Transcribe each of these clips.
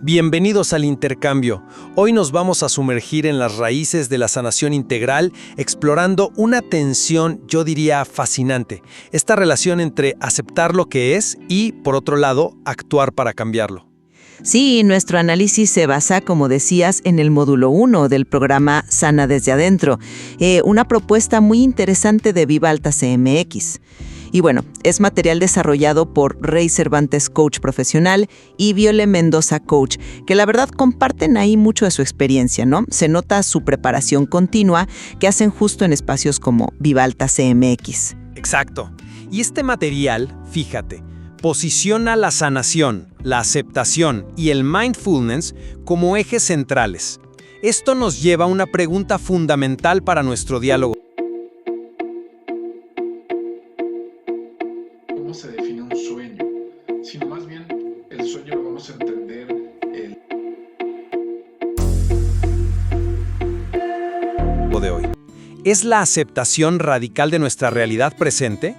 Bienvenidos al intercambio. Hoy nos vamos a sumergir en las raíces de la sanación integral, explorando una tensión, yo diría, fascinante. Esta relación entre aceptar lo que es y, por otro lado, actuar para cambiarlo. Sí, nuestro análisis se basa, como decías, en el módulo 1 del programa Sana desde Adentro, una propuesta muy interesante de Vivalta CMX. Y bueno, es material desarrollado por Rey Cervantes, coach profesional, y Viole Mendoza, coach, que la verdad comparten ahí mucho de su experiencia, ¿no? Se nota su preparación continua que hacen justo en espacios como Vivalta CMX. Exacto. Y este material, fíjate, posiciona la sanación, la aceptación y el mindfulness como ejes centrales. Esto nos lleva a una pregunta fundamental para nuestro diálogo. ¿Cómo se define un sueño? Sino más bien el sueño lo vamos a entender De hoy. ¿Es la aceptación radical de nuestra realidad presente?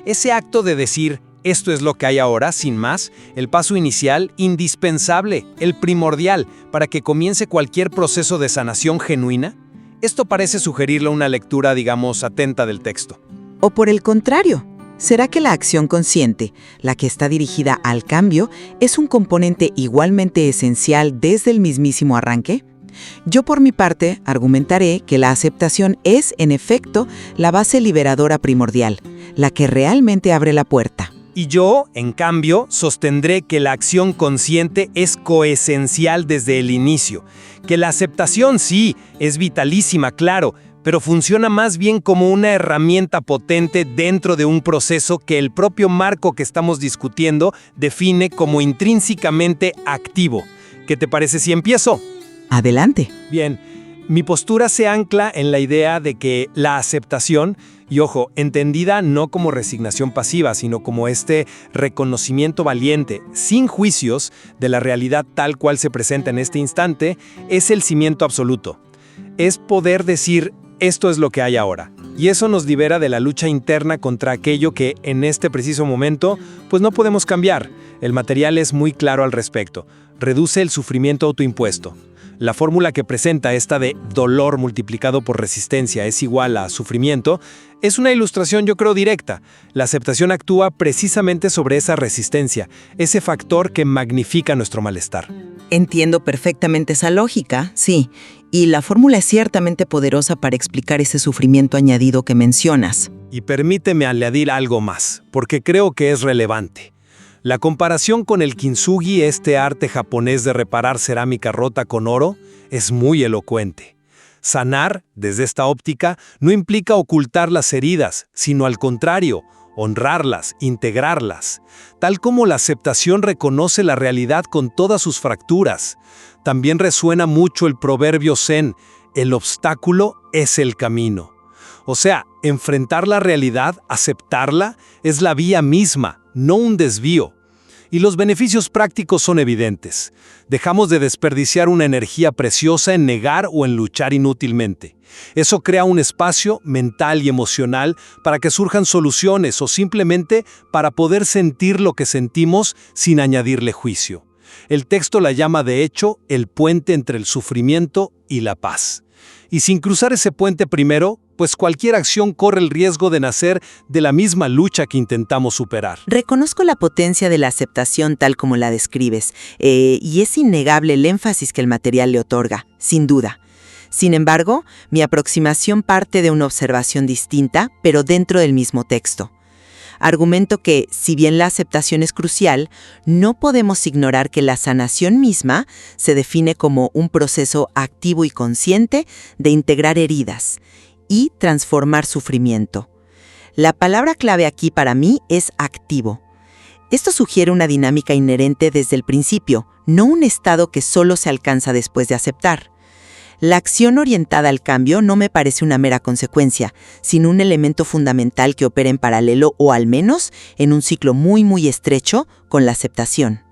Ese acto de decir, esto es lo que hay ahora, sin más, el paso inicial, indispensable, el primordial, para que comience cualquier proceso de sanación genuina. Esto parece sugerirle una lectura, digamos, atenta del texto. O por el contrario, ¿será que la acción consciente, la que está dirigida al cambio, es un componente igualmente esencial desde el mismísimo arranque? Yo por mi parte argumentaré que la aceptación es, en efecto, la base liberadora primordial, la que realmente abre la puerta. Y yo, en cambio, sostendré que la acción consciente es coesencial desde el inicio, que la aceptación sí, es vitalísima, claro, pero funciona más bien como una herramienta potente dentro de un proceso que el propio marco que estamos discutiendo define como intrínsecamente activo. ¿Qué te parece si empiezo? Adelante. Bien, mi postura se ancla en la idea de que la aceptación, y ojo, entendida no como resignación pasiva, sino como este reconocimiento valiente, sin juicios, de la realidad tal cual se presenta en este instante, es el cimiento absoluto. Es poder decir, esto es lo que hay ahora. Y eso nos libera de la lucha interna contra aquello que, en este preciso momento, pues no podemos cambiar. El material es muy claro al respecto. Reduce el sufrimiento autoimpuesto. La fórmula que presenta esta de dolor multiplicado por resistencia es igual a sufrimiento es una ilustración, yo creo, directa. La aceptación actúa precisamente sobre esa resistencia, ese factor que magnifica nuestro malestar. Entiendo perfectamente esa lógica, sí, y la fórmula es ciertamente poderosa para explicar ese sufrimiento añadido que mencionas. Y permíteme añadir algo más, porque creo que es relevante. La comparación con el kintsugi, este arte japonés de reparar cerámica rota con oro, es muy elocuente. Sanar, desde esta óptica, no implica ocultar las heridas, sino al contrario, honrarlas, integrarlas. Tal como la aceptación reconoce la realidad con todas sus fracturas. También resuena mucho el proverbio zen, el obstáculo es el camino. O sea, enfrentar la realidad, aceptarla, es la vía misma, no un desvío. Y los beneficios prácticos son evidentes. Dejamos de desperdiciar una energía preciosa en negar o en luchar inútilmente. Eso crea un espacio mental y emocional para que surjan soluciones o simplemente para poder sentir lo que sentimos sin añadirle juicio. El texto la llama de hecho el puente entre el sufrimiento y la paz. Y sin cruzar ese puente primero, pues cualquier acción corre el riesgo de nacer de la misma lucha que intentamos superar. Reconozco la potencia de la aceptación tal como la describes, y es innegable el énfasis que el material le otorga, sin duda. Sin embargo, mi aproximación parte de una observación distinta, pero dentro del mismo texto. Argumento que, si bien la aceptación es crucial, no podemos ignorar que la sanación misma se define como un proceso activo y consciente de integrar heridas y transformar sufrimiento. La palabra clave aquí para mí es activo. Esto sugiere una dinámica inherente desde el principio, no un estado que solo se alcanza después de aceptar. La acción orientada al cambio no me parece una mera consecuencia, sino un elemento fundamental que opera en paralelo o al menos en un ciclo muy estrecho con la aceptación.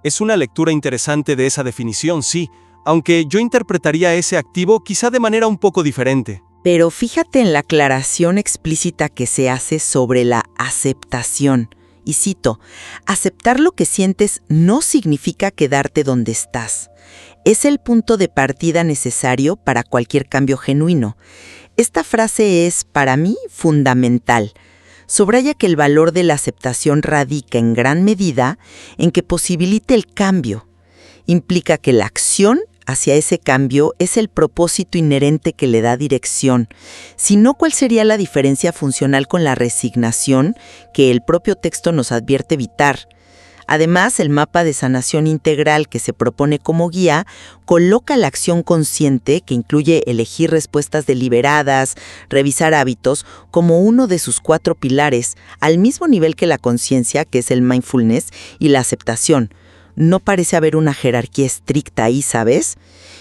Es una lectura interesante de esa definición, sí, aunque yo interpretaría ese activo quizá de manera un poco diferente. Pero fíjate en la aclaración explícita que se hace sobre la aceptación y cito, aceptar lo que sientes no significa quedarte donde estás. Es el punto de partida necesario para cualquier cambio genuino. Esta frase es, para mí, fundamental. Subraya que el valor de la aceptación radica en gran medida en que posibilite el cambio. Implica que la acción hacia ese cambio es el propósito inherente que le da dirección. Si no, ¿cuál sería la diferencia funcional con la resignación que el propio texto nos advierte evitar? Además, el mapa de sanación integral que se propone como guía coloca la acción consciente, que incluye elegir respuestas deliberadas, revisar hábitos, como uno de sus 4 pilares, al mismo nivel que la conciencia, que es el mindfulness, y la aceptación. No parece haber una jerarquía estricta ahí, ¿sabes?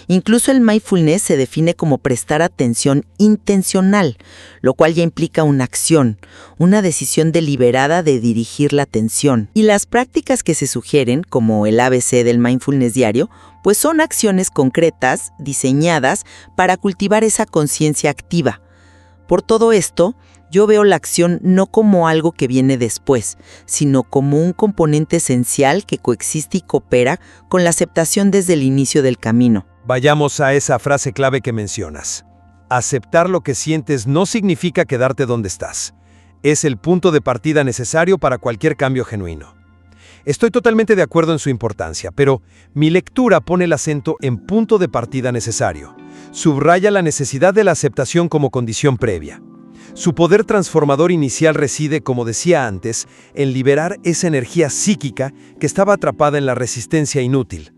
Incluso el mindfulness se define como prestar atención intencional, lo cual ya implica una acción, una decisión deliberada de dirigir la atención. Y las prácticas que se sugieren, como el ABC del mindfulness diario, pues son acciones concretas, diseñadas para cultivar esa conciencia activa. Por todo esto, yo veo la acción no como algo que viene después, sino como un componente esencial que coexiste y coopera con la aceptación desde el inicio del camino. Vayamos a esa frase clave que mencionas. Aceptar lo que sientes no significa quedarte donde estás. Es el punto de partida necesario para cualquier cambio genuino. Estoy totalmente de acuerdo en su importancia, pero mi lectura pone el acento en punto de partida necesario. Subraya la necesidad de la aceptación como condición previa. Su poder transformador inicial reside, como decía antes, en liberar esa energía psíquica que estaba atrapada en la resistencia inútil.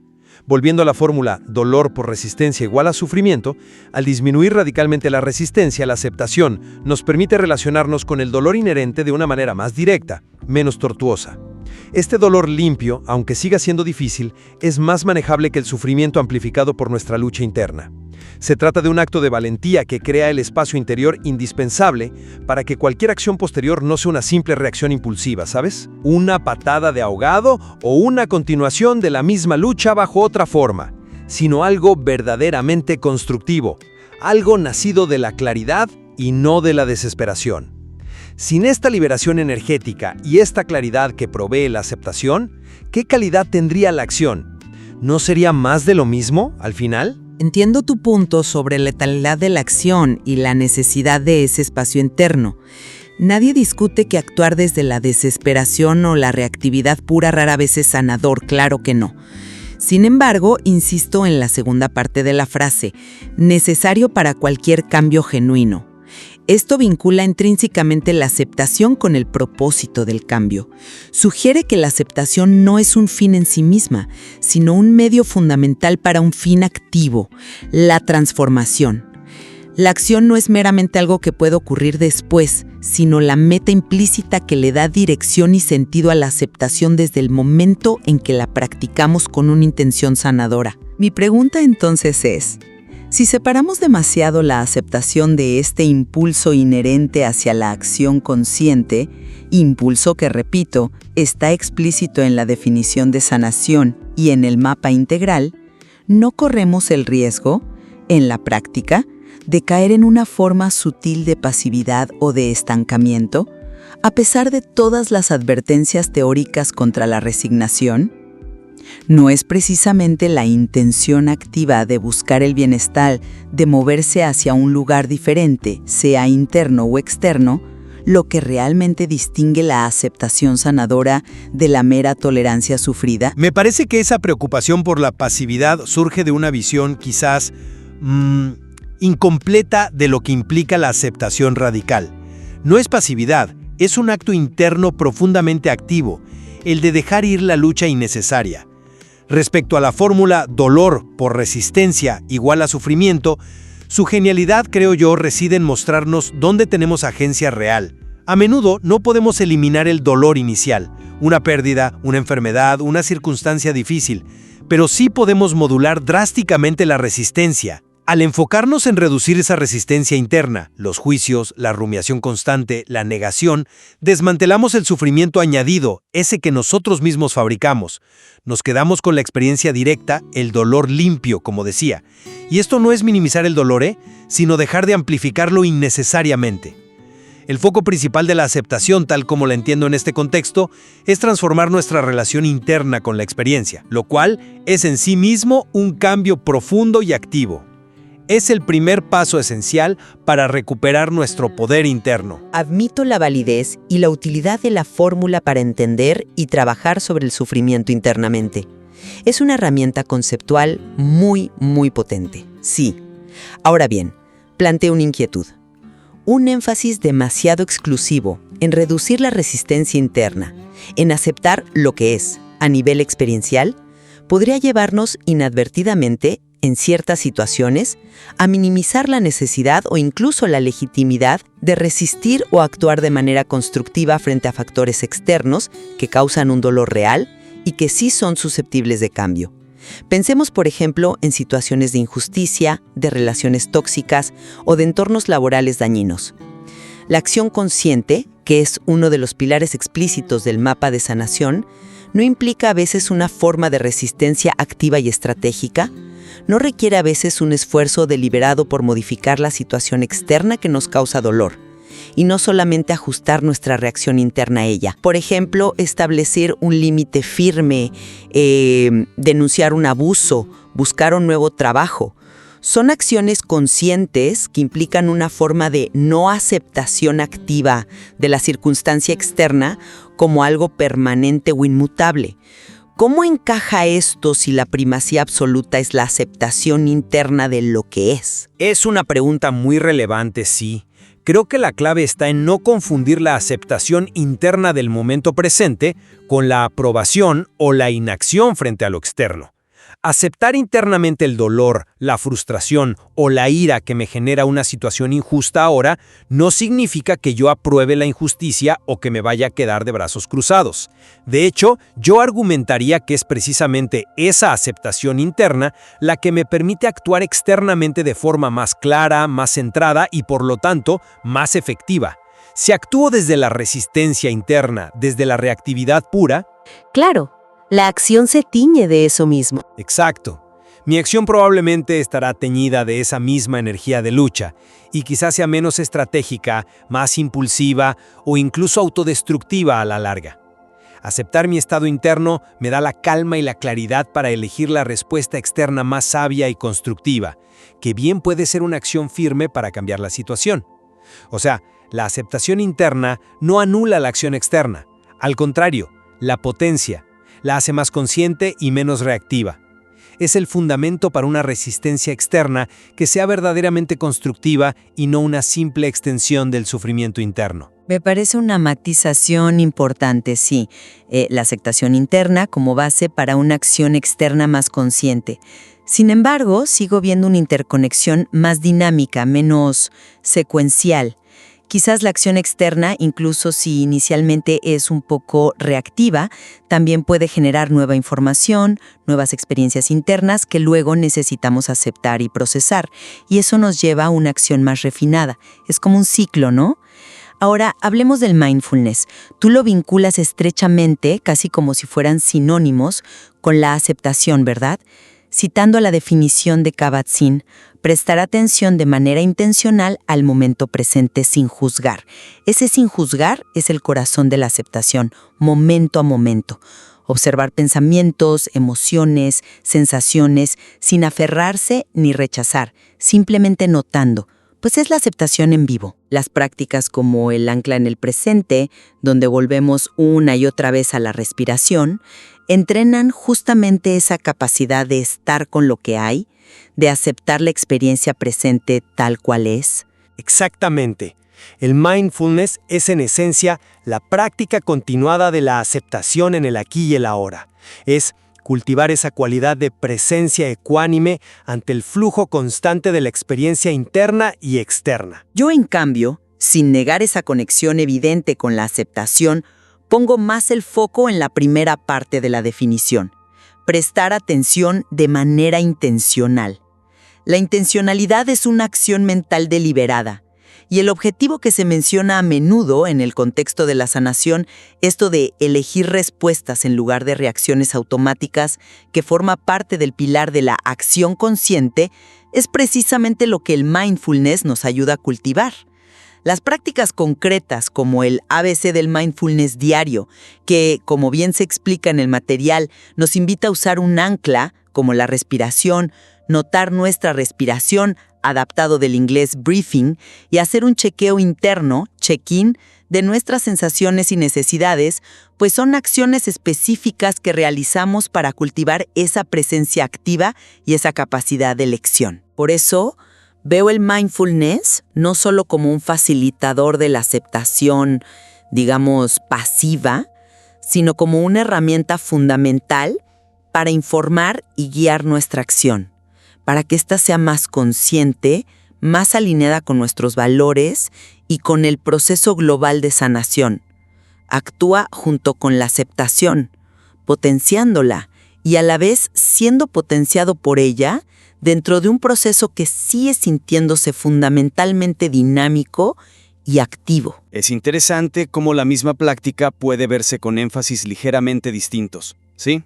Volviendo a la fórmula dolor por resistencia igual a sufrimiento, al disminuir radicalmente la resistencia, la aceptación nos permite relacionarnos con el dolor inherente de una manera más directa, menos tortuosa. Este dolor limpio, aunque siga siendo difícil, es más manejable que el sufrimiento amplificado por nuestra lucha interna. Se trata de un acto de valentía que crea el espacio interior indispensable para que cualquier acción posterior no sea una simple reacción impulsiva, ¿sabes? Una patada de ahogado o una continuación de la misma lucha bajo otra forma, sino algo verdaderamente constructivo, algo nacido de la claridad y no de la desesperación. Sin esta liberación energética y esta claridad que provee la aceptación, ¿qué calidad tendría la acción? ¿No sería más de lo mismo al final? Entiendo tu punto sobre la letalidad de la acción y la necesidad de ese espacio interno. Nadie discute que actuar desde la desesperación o la reactividad pura rara vez es sanador, claro que no. Sin embargo, insisto en la segunda parte de la frase, necesario para cualquier cambio genuino. Esto vincula intrínsecamente la aceptación con el propósito del cambio. Sugiere que la aceptación no es un fin en sí misma, sino un medio fundamental para un fin activo, la transformación. La acción no es meramente algo que puede ocurrir después, sino la meta implícita que le da dirección y sentido a la aceptación desde el momento en que la practicamos con una intención sanadora. Mi pregunta entonces es, si separamos demasiado la aceptación de este impulso inherente hacia la acción consciente, impulso que, repito, está explícito en la definición de sanación y en el mapa integral, ¿no corremos el riesgo, en la práctica, de caer en una forma sutil de pasividad o de estancamiento, a pesar de todas las advertencias teóricas contra la resignación? ¿No es precisamente la intención activa de buscar el bienestar, de moverse hacia un lugar diferente, sea interno o externo, lo que realmente distingue la aceptación sanadora de la mera tolerancia sufrida? Me parece que esa preocupación por la pasividad surge de una visión quizás incompleta de lo que implica la aceptación radical. No es pasividad, es un acto interno profundamente activo, el de dejar ir la lucha innecesaria. Respecto a la fórmula dolor por resistencia igual a sufrimiento, su genialidad, creo yo, reside en mostrarnos dónde tenemos agencia real. A menudo no podemos eliminar el dolor inicial, una pérdida, una enfermedad, una circunstancia difícil, pero sí podemos modular drásticamente la resistencia. Al enfocarnos en reducir esa resistencia interna, los juicios, la rumiación constante, la negación, desmantelamos el sufrimiento añadido, ese que nosotros mismos fabricamos. Nos quedamos con la experiencia directa, el dolor limpio, como decía. Y esto no es minimizar el dolor, sino dejar de amplificarlo innecesariamente. El foco principal de la aceptación, tal como la entiendo en este contexto, es transformar nuestra relación interna con la experiencia, lo cual es en sí mismo un cambio profundo y activo. Es el primer paso esencial para recuperar nuestro poder interno. Admito la validez y la utilidad de la fórmula para entender y trabajar sobre el sufrimiento internamente. Es una herramienta conceptual muy potente. Sí. Ahora bien, planteo una inquietud. Un énfasis demasiado exclusivo en reducir la resistencia interna, en aceptar lo que es, a nivel experiencial, podría llevarnos inadvertidamente, en ciertas situaciones, a minimizar la necesidad o incluso la legitimidad de resistir o actuar de manera constructiva frente a factores externos que causan un dolor real y que sí son susceptibles de cambio. Pensemos, por ejemplo, en situaciones de injusticia, de relaciones tóxicas o de entornos laborales dañinos. La acción consciente, que es uno de los pilares explícitos del mapa de sanación, no implica a veces una forma de resistencia activa y estratégica, no requiere a veces un esfuerzo deliberado por modificar la situación externa que nos causa dolor, y no solamente ajustar nuestra reacción interna a ella. Por ejemplo, establecer un límite firme, denunciar un abuso, buscar un nuevo trabajo. Son acciones conscientes que implican una forma de no aceptación activa de la circunstancia externa como algo permanente o inmutable. ¿Cómo encaja esto si la primacía absoluta es la aceptación interna de lo que es? Es una pregunta muy relevante, sí. Creo que la clave está en no confundir la aceptación interna del momento presente con la aprobación o la inacción frente a lo externo. Aceptar internamente el dolor, la frustración o la ira que me genera una situación injusta ahora no significa que yo apruebe la injusticia o que me vaya a quedar de brazos cruzados. De hecho, yo argumentaría que es precisamente esa aceptación interna la que me permite actuar externamente de forma más clara, más centrada y por lo tanto más efectiva. Si actúo desde la resistencia interna, desde la reactividad pura, Claro, la acción se tiñe de eso mismo. exacto. Mi acción probablemente estará teñida de esa misma energía de lucha y quizás sea menos estratégica, más impulsiva o incluso autodestructiva a la larga. Aceptar mi estado interno me da la calma y la claridad para elegir la respuesta externa más sabia y constructiva, que bien puede ser una acción firme para cambiar la situación. O sea, la aceptación interna no anula la acción externa. Al contrario, la potencia, la hace más consciente y menos reactiva. Es el fundamento para una resistencia externa que sea verdaderamente constructiva y no una simple extensión del sufrimiento interno. Me parece una matización importante, sí. La aceptación interna como base para una acción externa más consciente. Sin embargo, sigo viendo una interconexión más dinámica, menos secuencial. Quizás la acción externa, incluso si inicialmente es un poco reactiva, también puede generar nueva información, nuevas experiencias internas que luego necesitamos aceptar y procesar. Y eso nos lleva a una acción más refinada. Es como un ciclo, ¿no? Ahora, hablemos del mindfulness. Tú lo vinculas estrechamente, casi como si fueran sinónimos, con la aceptación, ¿verdad? Citando la definición de Kabat-Zinn, prestar atención de manera intencional al momento presente sin juzgar. Ese sin juzgar es el corazón de la aceptación, momento a momento. Observar pensamientos, emociones, sensaciones, sin aferrarse ni rechazar, simplemente notando. Pues es la aceptación en vivo. Las prácticas como el ancla en el presente, donde volvemos una y otra vez a la respiración, entrenan justamente esa capacidad de estar con lo que hay, de aceptar la experiencia presente tal cual es. Exactamente. El mindfulness es en esencia la práctica continuada de la aceptación en el aquí y el ahora. Es cultivar esa cualidad de presencia ecuánime ante el flujo constante de la experiencia interna y externa. Yo, en cambio, sin negar esa conexión evidente con la aceptación, pongo más el foco en la primera parte de la definición: prestar atención de manera intencional. La intencionalidad es una acción mental deliberada, y el objetivo que se menciona a menudo en el contexto de la sanación, esto de elegir respuestas en lugar de reacciones automáticas, que forma parte del pilar de la acción consciente, es precisamente lo que el mindfulness nos ayuda a cultivar. Las prácticas concretas como el ABC del mindfulness diario, que, como bien se explica en el material, nos invita a usar un ancla como la respiración, notar nuestra respiración, adaptado del inglés briefing, y hacer un chequeo interno, check-in, de nuestras sensaciones y necesidades, pues son acciones específicas que realizamos para cultivar esa presencia activa y esa capacidad de elección. Por eso, veo el mindfulness no solo como un facilitador de la aceptación, digamos, pasiva, sino como una herramienta fundamental para informar y guiar nuestra acción, para que ésta sea más consciente, más alineada con nuestros valores y con el proceso global de sanación. Actúa junto con la aceptación, potenciándola y a la vez siendo potenciado por ella dentro de un proceso que sigue sintiéndose fundamentalmente dinámico y activo. Es interesante cómo la misma práctica puede verse con énfasis ligeramente distintos, ¿sí?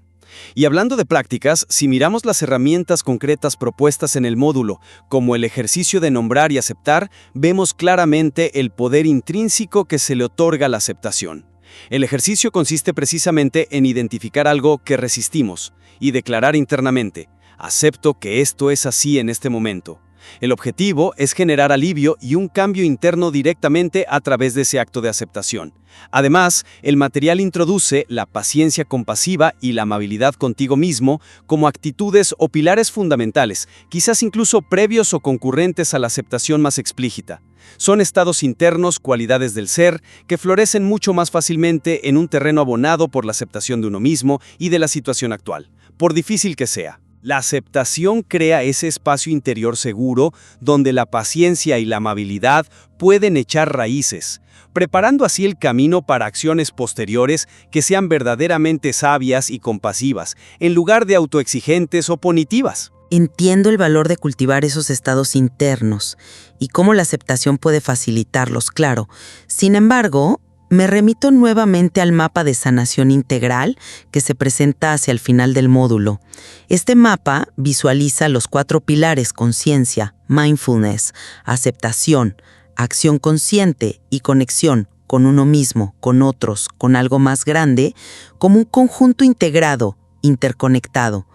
Y hablando de prácticas, si miramos las herramientas concretas propuestas en el módulo, como el ejercicio de nombrar y aceptar, vemos claramente el poder intrínseco que se le otorga a la aceptación. El ejercicio consiste precisamente en identificar algo que resistimos y declarar internamente: acepto que esto es así en este momento. El objetivo es generar alivio y un cambio interno directamente a través de ese acto de aceptación. Además, el material introduce la paciencia compasiva y la amabilidad contigo mismo como actitudes o pilares fundamentales, quizás incluso previos o concurrentes a la aceptación más explícita. Son estados internos, cualidades del ser, que florecen mucho más fácilmente en un terreno abonado por la aceptación de uno mismo y de la situación actual, por difícil que sea. La aceptación crea ese espacio interior seguro donde la paciencia y la amabilidad pueden echar raíces, preparando así el camino para acciones posteriores que sean verdaderamente sabias y compasivas, en lugar de autoexigentes o punitivas. Entiendo el valor de cultivar esos estados internos y cómo la aceptación puede facilitarlos, claro. Sin embargo, me remito nuevamente al mapa de sanación integral que se presenta hacia el final del módulo. Este mapa visualiza los 4 pilares: conciencia, mindfulness, aceptación, acción consciente y conexión con uno mismo, con otros, con algo más grande, como un conjunto integrado, interconectado.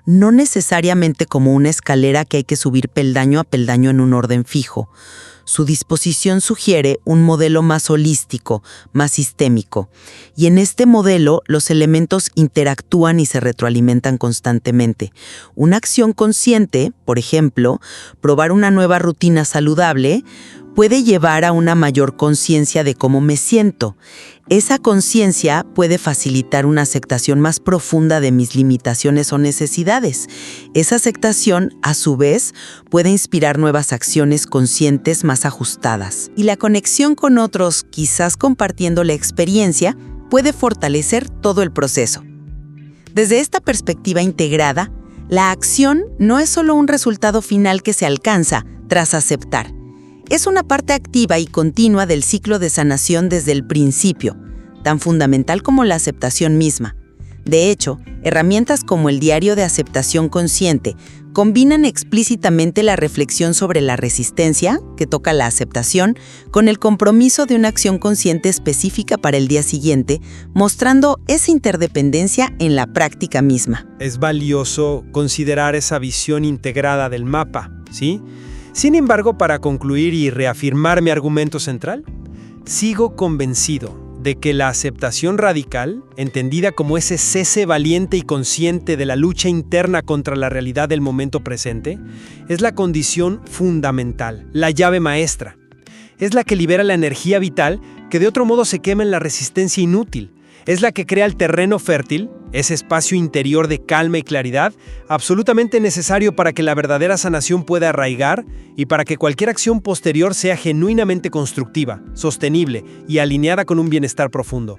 No necesariamente como una escalera que hay que subir peldaño a peldaño en un orden fijo. Su disposición sugiere un modelo más holístico, más sistémico. Y en este modelo, los elementos interactúan y se retroalimentan constantemente. Una acción consciente, por ejemplo, probar una nueva rutina saludable, puede llevar a una mayor conciencia de cómo me siento. Esa conciencia puede facilitar una aceptación más profunda de mis limitaciones o necesidades. Esa aceptación, a su vez, puede inspirar nuevas acciones conscientes más ajustadas. Y la conexión con otros, quizás compartiendo la experiencia, puede fortalecer todo el proceso. Desde esta perspectiva integrada, la acción no es solo un resultado final que se alcanza tras aceptar. Es una parte activa y continua del ciclo de sanación desde el principio, tan fundamental como la aceptación misma. De hecho, herramientas como el diario de aceptación consciente combinan explícitamente la reflexión sobre la resistencia, que toca la aceptación, con el compromiso de una acción consciente específica para el día siguiente, mostrando esa interdependencia en la práctica misma. Es valioso considerar esa visión integrada del mapa, ¿sí? Sin embargo, para concluir y reafirmar mi argumento central, sigo convencido de que la aceptación radical, entendida como ese cese valiente y consciente de la lucha interna contra la realidad del momento presente, es la condición fundamental, la llave maestra. Es la que libera la energía vital que de otro modo se quema en la resistencia inútil. Es la que crea el terreno fértil, ese espacio interior de calma y claridad, absolutamente necesario para que la verdadera sanación pueda arraigar y para que cualquier acción posterior sea genuinamente constructiva, sostenible y alineada con un bienestar profundo.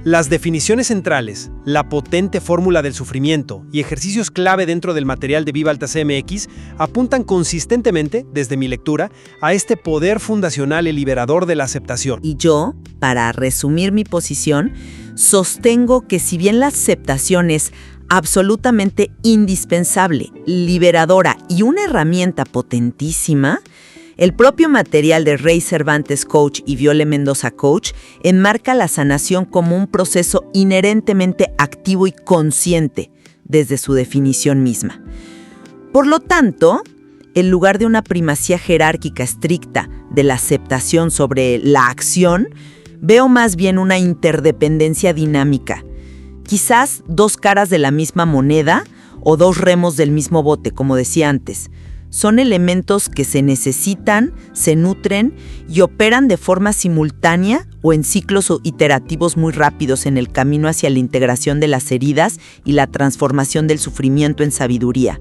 Las definiciones centrales, la potente fórmula del sufrimiento y ejercicios clave dentro del material de Viva Alta CMX apuntan consistentemente, desde mi lectura, a este poder fundacional y liberador de la aceptación. Y yo, para resumir mi posición, sostengo que si bien la aceptación es absolutamente indispensable, liberadora y una herramienta potentísima, El propio material de Ray Cervantes Coach y Viole Mendoza Coach enmarca la sanación como un proceso inherentemente activo y consciente desde su definición misma. Por lo tanto, en lugar de una primacía jerárquica estricta de la aceptación sobre la acción, veo más bien una interdependencia dinámica. Quizás dos caras de la misma moneda o dos remos del mismo bote, como decía antes. Son elementos que se necesitan, se nutren y operan de forma simultánea o en ciclos iterativos muy rápidos en el camino hacia la integración de las heridas y la transformación del sufrimiento en sabiduría.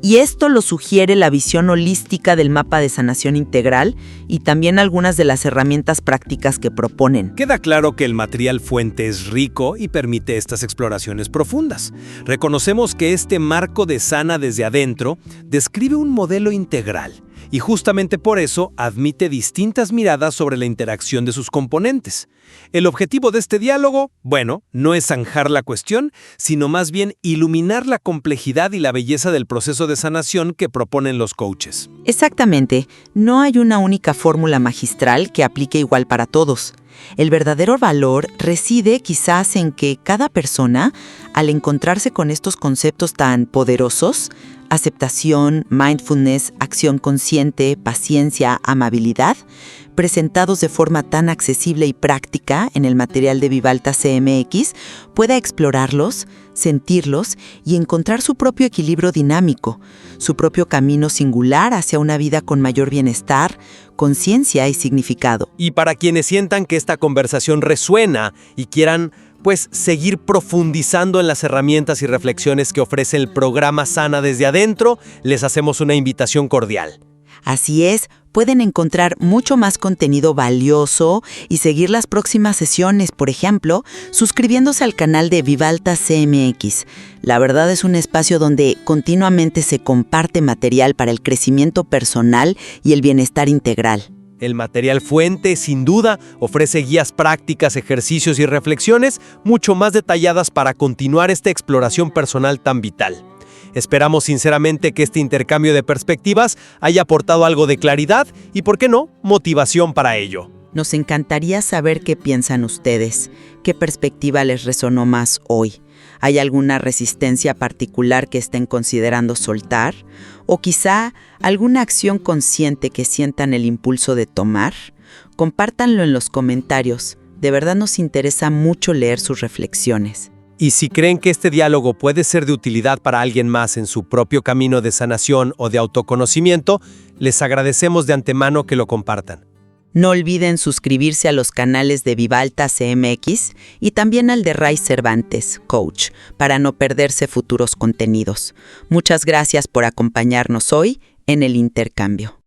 Y esto lo sugiere la visión holística del mapa de sanación integral y también algunas de las herramientas prácticas que proponen. Queda claro que el material fuente es rico y permite estas exploraciones profundas. Reconocemos que este marco de Sana desde adentro describe un modelo integral y justamente por eso admite distintas miradas sobre la interacción de sus componentes. El objetivo de este diálogo, bueno, no es zanjar la cuestión, sino más bien iluminar la complejidad y la belleza del proceso de sanación que proponen los coaches. Exactamente, no hay una única fórmula magistral que aplique igual para todos. El verdadero valor reside quizás en que cada persona, al encontrarse con estos conceptos tan poderosos, aceptación, mindfulness, acción consciente, paciencia, amabilidad, presentados de forma tan accesible y práctica en el material de Vivalta CMX, pueda explorarlos, sentirlos y encontrar su propio equilibrio dinámico, su propio camino singular hacia una vida con mayor bienestar, conciencia y significado. Y para quienes sientan que esta conversación resuena y quieran seguir profundizando en las herramientas y reflexiones que ofrece el programa Sana desde adentro, les hacemos una invitación cordial. Así es, pueden encontrar mucho más contenido valioso y seguir las próximas sesiones, por ejemplo, suscribiéndose al canal de Vivalta CMX. La verdad es un espacio donde continuamente se comparte material para el crecimiento personal y el bienestar integral. El material fuente, sin duda, ofrece guías prácticas, ejercicios y reflexiones mucho más detalladas para continuar esta exploración personal tan vital. Esperamos sinceramente que este intercambio de perspectivas haya aportado algo de claridad y, ¿por qué no?, motivación para ello. Nos encantaría saber qué piensan ustedes, qué perspectiva les resonó más hoy. ¿Hay alguna resistencia particular que estén considerando soltar? ¿O quizá alguna acción consciente que sientan el impulso de tomar? Compártanlo en los comentarios. De verdad nos interesa mucho leer sus reflexiones. Y si creen que este diálogo puede ser de utilidad para alguien más en su propio camino de sanación o de autoconocimiento, les agradecemos de antemano que lo compartan. No olviden suscribirse a los canales de Vivalta CMX y también al de Ray Cervantes Coach para no perderse futuros contenidos. Muchas gracias por acompañarnos hoy en el intercambio.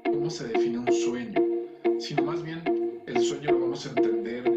¿Cómo se define un sueño? Sino más bien el sueño lo vamos a entender